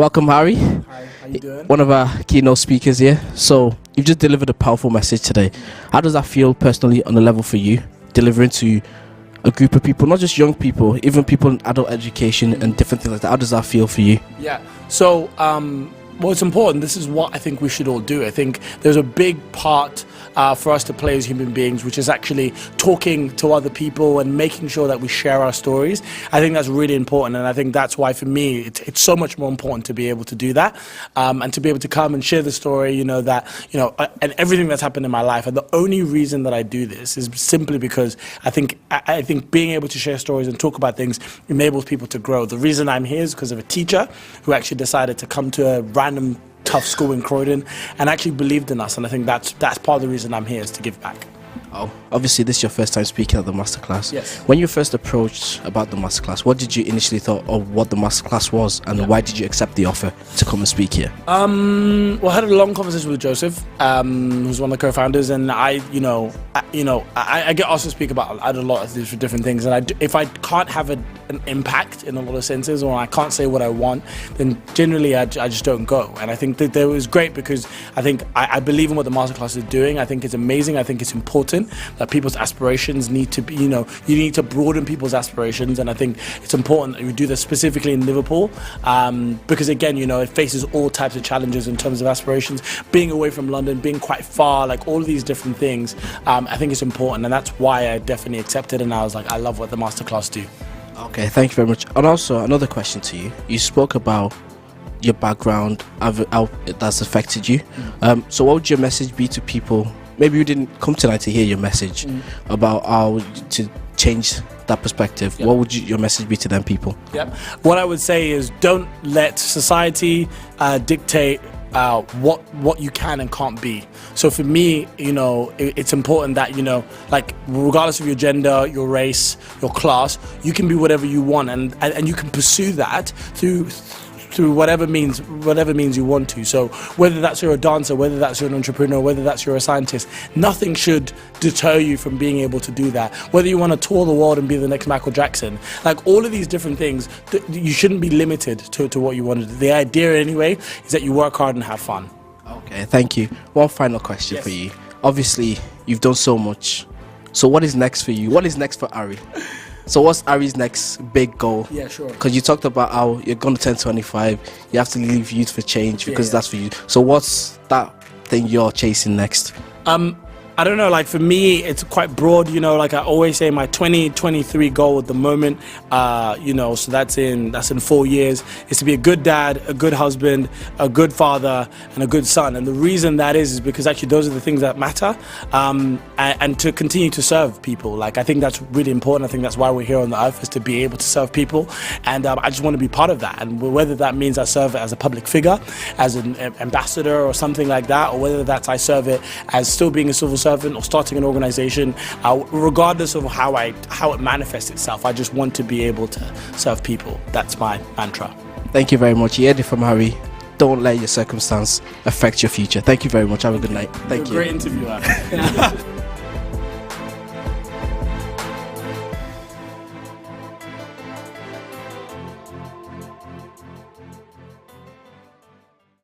Welcome, Harry. Hi, how you doing? One of our keynote speakers here. So you've just delivered a powerful message today. How does that feel personally on the level for you, delivering to a group of people, not just young people, even people in adult education and different things like that? How does that feel for you? Yeah. So, well, it's important. This is what I think we should all do. I think there's a big part for us to play as human beings, which is actually talking to other people and making sure that we share our stories. I think that's really important, and I think that's why, for me, it's so much more important to be able to do that, and to be able to come and share the story, and everything that's happened in my life. And the only reason that I do this is simply because I think being able to share stories and talk about things enables people to grow. The reason I'm here is because of a teacher who actually decided to come to a random tough school in Croydon and actually believed in us, and I think that's part of the reason I'm here, is to give back. Oh, obviously this is your first time speaking at the Masterclass. Yes. When you first approached about the Masterclass, what did you initially thought of what the Masterclass was, and why did you accept the offer to come and speak here? Well, I had a long conversation with Joseph, who's one of the co-founders, and I get asked to speak about a lot of these different things, and if I can't have an impact in a lot of senses, or I can't say what I want, then generally I just don't go. And I think that it was great because I think I believe in what the Masterclass is doing. I think it's amazing. I think it's important that people's aspirations need to be, you need to broaden people's aspirations, and I think it's important that we do this specifically in Liverpool, because again, it faces all types of challenges in terms of aspirations. Being away from London, being quite far, like all of these different things, I think it's important, and that's why I definitely accepted, and I was like, I love what the Masterclass do. Okay, thank you very much. And also another question to you. You spoke about your background, how that's affected you. So what would your message be to people? Maybe you didn't come tonight to hear your message about how to change that perspective. What would your message be to them people? What I would say is, don't let society dictate what you can and can't be. So for me, it's important that, like, regardless of your gender, your race, your class, you can be whatever you want, and you can pursue that through whatever means you want to. So whether that's you're a dancer, whether that's you're an entrepreneur, whether that's you're a scientist, nothing should deter you from being able to do that. Whether you want to tour the world and be the next Michael Jackson, like all of these different things, you shouldn't be limited to what you want to do. The idea anyway is that you work hard and have fun. Okay, thank you. One final question for you. Obviously, you've done so much. So what is next for you? What is next for Ari? So what's Ari's next big goal? Yeah, sure. Because you talked about how you're going to turn 25, you have to leave youth for change because that's for you. So what's that thing you're chasing next? I don't know, like for me, it's quite broad, like I always say, my 2023 goal at the moment, so that's in 4 years, is to be a good dad, a good husband, a good father, and a good son. And the reason that is because actually those are the things that matter, and to continue to serve people. Like, I think that's really important. I think that's why we're here on the earth, is to be able to serve people, and I just want to be part of that. And whether that means I serve it as a public figure, as an ambassador or something like that, or whether that's I serve it as still being a civil servant or starting an organization, regardless of how it manifests itself, I just want to be able to serve people. That's my mantra. Thank you very much. You heard it from Harry. Don't let your circumstance affect your future. Thank you very much. Have a good night. Thank you. Great interview.